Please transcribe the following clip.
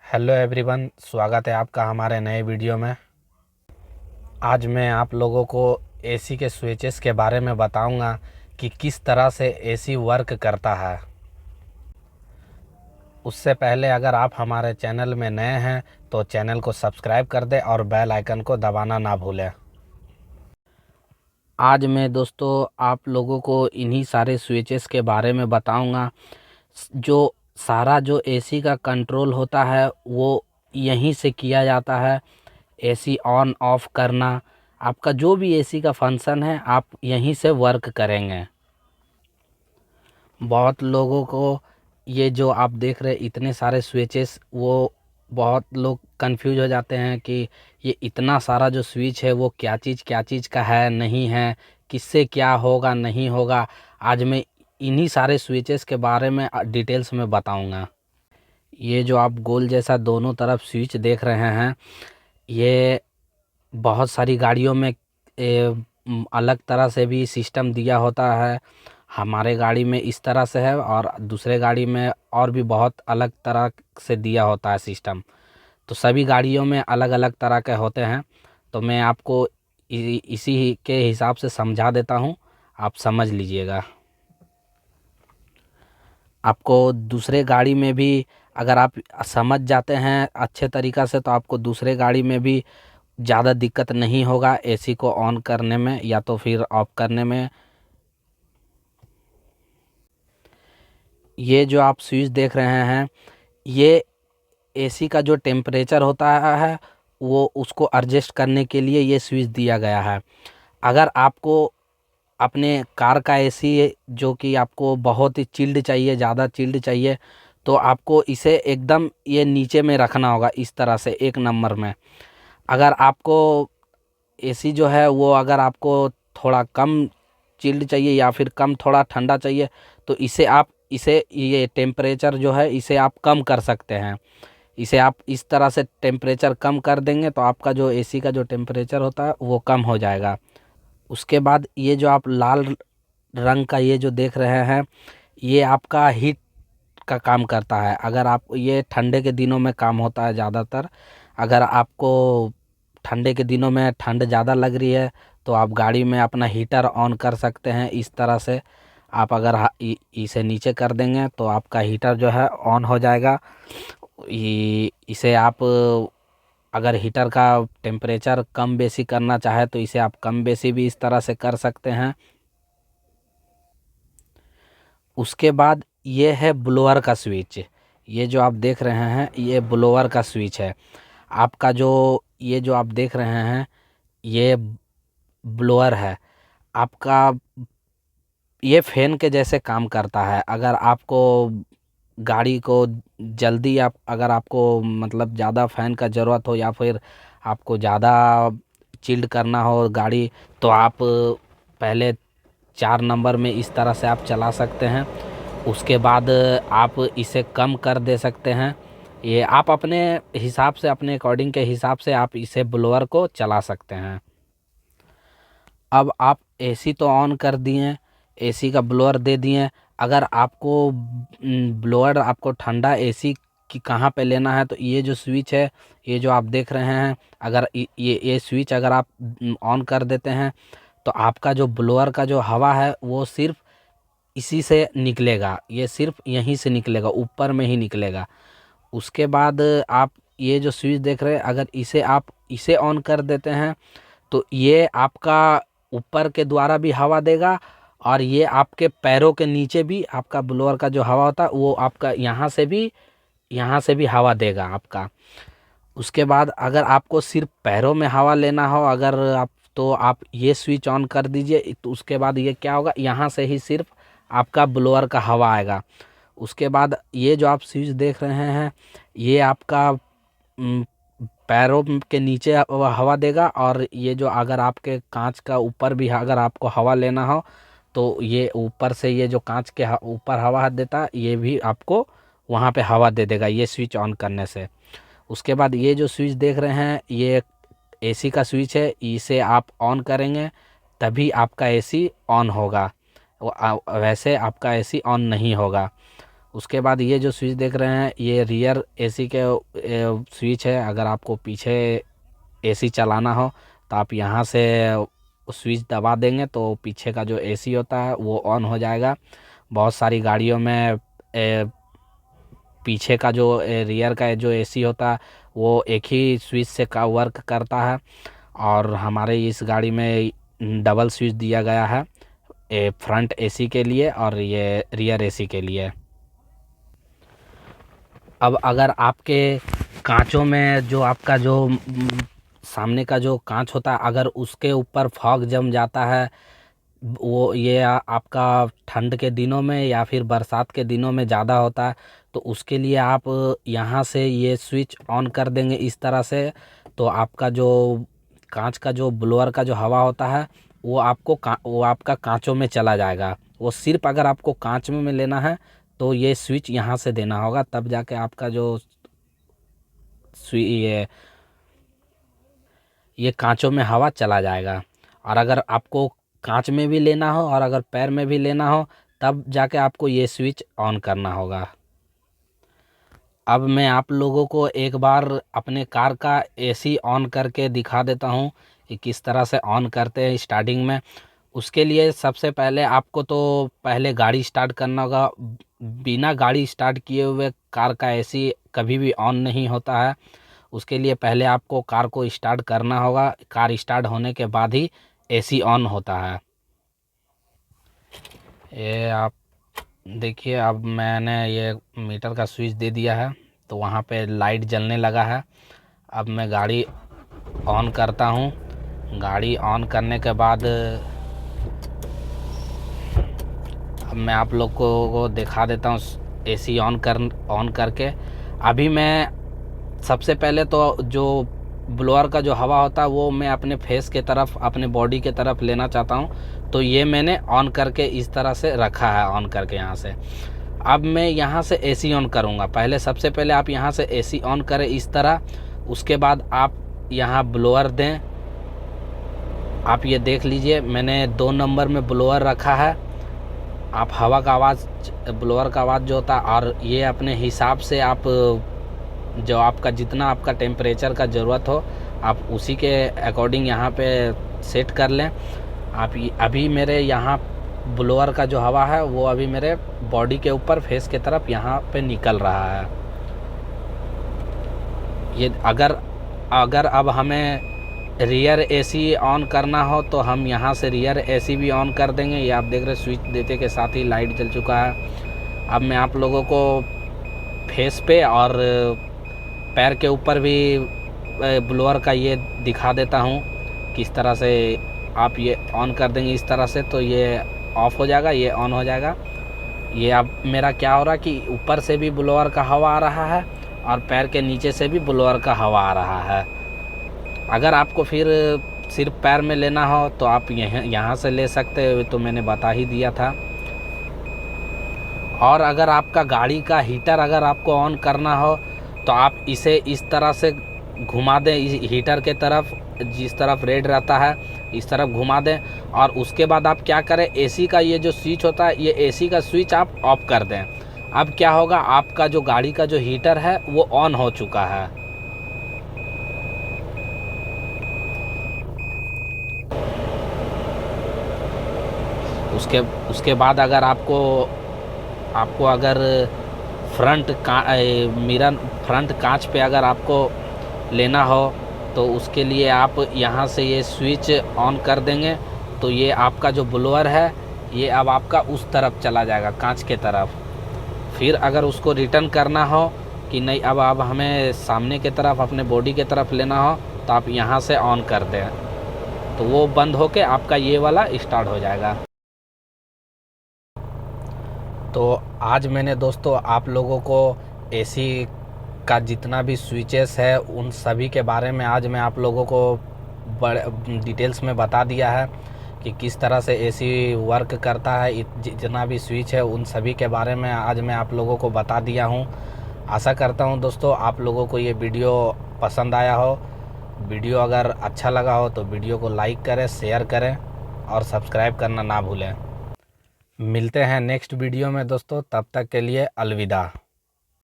Hello everyone, स्वागत है आपका हमारे नए वीडियो में। आज मैं आप लोगों को एसी के स्विचेस के बारे में बताऊंगा कि किस तरह से एसी वर्क करता है। उससे पहले अगर आप हमारे चैनल में नए हैं तो चैनल को सब्सक्राइब कर दें और बेल आइकन को दबाना ना भूलें। आज मैं दोस्तों आप लोगों को इन्हीं सारे स्विचेस के बारे में बताऊंगा। जो एसी का कंट्रोल होता है वो यहीं से किया जाता है। एसी ऑन ऑफ करना, आपका जो भी एसी का फंक्शन है आप यहीं से वर्क करेंगे। बहुत लोगों को ये जो आप देख रहे इतने सारे स्विचेस, वो बहुत लोग कंफ्यूज हो जाते हैं कि ये इतना सारा जो स्विच है वो क्या चीज़ का है, नहीं है, किससे क्या होगा नहीं होगा। आज मैं इन्हीं सारे स्विचेस के बारे में डिटेल्स में बताऊंगा। ये जो आप गोल जैसा दोनों तरफ स्विच देख रहे हैं, ये बहुत सारी गाड़ियों में अलग तरह से भी सिस्टम दिया होता है। हमारे गाड़ी में इस तरह से है और दूसरे गाड़ी में और भी बहुत अलग तरह से दिया होता है सिस्टम। तो सभी गाड़ियों में अलग अलग तरह के होते हैं। तो मैं आपको इसी के हिसाब से समझा देता हूँ, आप समझ लीजिएगा। आपको दूसरे गाड़ी में भी अगर आप समझ जाते हैं अच्छे तरीक़ा से तो आपको दूसरे गाड़ी में भी ज़्यादा दिक्कत नहीं होगा एसी को ऑन करने में या तो फिर ऑफ करने में। ये जो आप स्विच देख रहे हैं, ये एसी का जो टेम्परेचर होता है वो उसको एडजस्ट करने के लिए ये स्विच दिया गया है। अगर आपको अपने कार का एसी जो कि आपको बहुत ही चिल्ड चाहिए, ज़्यादा चिल्ड चाहिए, तो आपको इसे एकदम ये नीचे में रखना होगा, इस तरह से एक नंबर में। अगर आपको एसी जो है वो अगर आपको थोड़ा कम चिल्ड चाहिए या फिर कम थोड़ा ठंडा चाहिए तो इसे ये टेम्परेचर जो है इसे आप कम कर सकते हैं। इसे आप इस तरह से टेम्परेचर कम कर देंगे तो आपका जो एसी का जो टेम्परेचर होता है वो कम हो जाएगा। उसके बाद ये जो आप लाल रंग का ये जो देख रहे हैं, ये आपका हीट का काम करता है। अगर आप ये ठंडे के दिनों में काम होता है ज़्यादातर। अगर आपको ठंडे के दिनों में ठंड ज़्यादा लग रही है तो आप गाड़ी में अपना हीटर ऑन कर सकते हैं इस तरह से। आप अगर इसे नीचे कर देंगे तो आपका हीटर जो है ऑन हो जाएगा। इसे आप अगर हीटर का टेम्परेचर कम बेसी करना चाहे तो इसे आप कम बेसी भी इस तरह से कर सकते हैं। उसके बाद ये है ब्लोअर का स्विच। ये जो आप देख रहे हैं ये ब्लोअर का स्विच है। आपका जो ये जो आप देख रहे हैं ये ब्लोअर है आपका। ये फैन के जैसे काम करता है। अगर आपको गाड़ी को जल्दी आप अगर आपको मतलब ज़्यादा फ़ैन का ज़रूरत हो या फिर आपको ज़्यादा चिल्ड करना हो गाड़ी, तो आप पहले 4 नंबर में इस तरह से आप चला सकते हैं। उसके बाद आप इसे कम कर दे सकते हैं। ये आप अपने हिसाब से, अपने अकॉर्डिंग के हिसाब से आप इसे ब्लोअर को चला सकते हैं। अब आप एसी तो ऑन कर दिए, एसी का ब्लोअर दे दिए। अगर आपको ब्लोअर आपको ठंडा एसी की कहाँ पे लेना है तो ये जो स्विच है, ये जो आप देख रहे हैं, अगर ये स्विच अगर आप ऑन कर देते हैं तो आपका जो ब्लोअर का जो हवा है वो सिर्फ इसी से निकलेगा। ये सिर्फ यहीं से निकलेगा, ऊपर में ही निकलेगा। उसके बाद आप ये जो स्विच देख रहे हैं, अगर इसे ऑन कर देते हैं तो ये आपका ऊपर के द्वारा भी हवा देगा और ये आपके पैरों के नीचे भी आपका ब्लोअर का जो हवा होता है वो आपका यहाँ से भी हवा देगा आपका। उसके बाद अगर आपको सिर्फ पैरों में हवा लेना हो, अगर आप तो आप ये स्विच ऑन कर दीजिए। तो उसके बाद ये क्या होगा, यहाँ से ही सिर्फ आपका ब्लोअर का हवा आएगा। उसके बाद ये जो आप स्विच देख रहे हैं ये आपका पैरों के नीचे हवा देगा और ये जो अगर आपके कांच का ऊपर भी अगर आपको हवा लेना हो तो ये ऊपर से ये जो कांच के ऊपर हवा देता है ये भी आपको वहाँ पे हवा दे देगा ये स्विच ऑन करने से। उसके बाद ये जो स्विच देख रहे हैं ये एसी का स्विच है। इसे आप ऑन करेंगे तभी आपका एसी ऑन होगा, वैसे आपका एसी ऑन नहीं होगा। उसके बाद ये जो स्विच देख रहे हैं ये रियर एसी के स्विच है। अगर आपको पीछे एसी चलाना हो तो आप यहाँ से स्विच दबा देंगे तो पीछे का जो एसी होता है वो ऑन हो जाएगा। बहुत सारी गाड़ियों में पीछे का जो रियर का जो एसी होता है वो एक ही स्विच से का वर्क करता है, और हमारे इस गाड़ी में डबल स्विच दिया गया है, फ्रंट एसी के लिए और ये रियर एसी के लिए। अब अगर आपके कांचों में जो आपका जो सामने का जो कांच होता है अगर उसके ऊपर फॉग जम जाता है, वो ये आपका ठंड के दिनों में या फिर बरसात के दिनों में ज़्यादा होता है, तो उसके लिए आप यहाँ से ये स्विच ऑन कर देंगे इस तरह से, तो आपका जो कांच का जो ब्लोअर का जो हवा होता है वो आपका कांचों में चला जाएगा। वो सिर्फ अगर आपको कांच में लेना है तो ये स्विच यहाँ से देना होगा, तब जाके आपका जो ये कांचों में हवा चला जाएगा। और अगर आपको कांच में भी लेना हो और अगर पैर में भी लेना हो तब जाके आपको ये स्विच ऑन करना होगा। अब मैं आप लोगों को एक बार अपने कार का एसी ऑन करके दिखा देता हूँ कि किस तरह से ऑन करते हैं स्टार्टिंग में। उसके लिए सबसे पहले आपको तो पहले गाड़ी स्टार्ट करना होगा। बिना गाड़ी स्टार्ट किए हुए कार का एसी कभी भी ऑन नहीं होता है। उसके लिए पहले आपको कार को स्टार्ट करना होगा, कार स्टार्ट होने के बाद ही एसी ऑन होता है। ये आप देखिए, अब मैंने ये मीटर का स्विच दे दिया है तो वहाँ पे लाइट जलने लगा है। अब मैं गाड़ी ऑन करता हूँ। गाड़ी ऑन करने के बाद अब मैं आप लोग को दिखा देता हूँ एसी ऑन करके। अभी मैं सबसे पहले तो जो ब्लोअर का जो हवा होता है वो मैं अपने फेस के तरफ, अपने बॉडी के तरफ लेना चाहता हूँ, तो ये मैंने ऑन करके इस तरह से रखा है, ऑन करके यहाँ से। अब मैं यहाँ से एसी ऑन करूँगा। पहले सबसे पहले आप यहाँ से एसी ऑन करें इस तरह, उसके बाद आप यहाँ ब्लोअर दें। आप ये देख लीजिए मैंने 2 नंबर में ब्लोअर रखा है। आप हवा का आवाज़, ब्लोअर का आवाज़ जो होता है, और ये अपने हिसाब से आप जो आपका जितना आपका टेम्परेचर का ज़रूरत हो आप उसी के अकॉर्डिंग यहाँ पे सेट कर लें। आप अभी मेरे यहाँ ब्लोअर का जो हवा है वो अभी मेरे बॉडी के ऊपर फेस के तरफ यहाँ पे निकल रहा है। ये अगर अब हमें रियर एसी ऑन करना हो तो हम यहाँ से रियर एसी भी ऑन कर देंगे। ये आप देख रहे स्विच देते के साथ ही लाइट जल चुका है। अब मैं आप लोगों को फेस पे और पैर के ऊपर भी ब्लोअर का ये दिखा देता हूँ किस तरह से आप ये ऑन कर देंगे इस तरह से, तो ये ऑफ़ हो जाएगा, ये ऑन हो जाएगा। ये अब मेरा क्या हो रहा है कि ऊपर से भी ब्लोअर का हवा आ रहा है और पैर के नीचे से भी ब्लोअर का हवा आ रहा है। अगर आपको फिर सिर्फ पैर में लेना हो तो आप यहाँ से ले सकते हो, तो मैंने बता ही दिया था। और अगर आपका गाड़ी का हीटर अगर आपको ऑन करना हो तो आप इसे इस तरह से घुमा दें, इस हीटर के तरफ, जिस तरफ रेड रहता है इस तरफ घुमा दें। और उसके बाद आप क्या करें, एसी का ये जो स्विच होता है ये एसी का स्विच आप ऑफ कर दें। अब क्या होगा, आपका जो गाड़ी का जो हीटर है वो ऑन हो चुका है। उसके बाद अगर आपको अगर फ्रंट कांच पे अगर आपको लेना हो तो उसके लिए आप यहाँ से ये स्विच ऑन कर देंगे तो ये आपका जो ब्लोअर है ये अब आपका उस तरफ चला जाएगा, कांच के तरफ। फिर अगर उसको रिटर्न करना हो कि नहीं अब हमें सामने के तरफ, अपने बॉडी के तरफ लेना हो, तो आप यहाँ से ऑन कर दें तो वो बंद होके आपका ये वाला स्टार्ट हो जाएगा। तो आज मैंने दोस्तों आप लोगों को एसी का जितना भी स्विचेस है उन सभी के बारे में आज मैं आप लोगों को बड़े डिटेल्स में बता दिया है कि किस तरह से एसी वर्क करता है। जितना भी स्विच है उन सभी के बारे में आज मैं आप लोगों को बता दिया हूँ। आशा करता हूँ दोस्तों आप लोगों को ये वीडियो पसंद आया हो। वीडियो अगर अच्छा लगा हो तो वीडियो को लाइक करें, शेयर करें और सब्सक्राइब करना ना भूलें। मिलते हैं नेक्स्ट वीडियो में दोस्तों, तब तक के लिए अलविदा।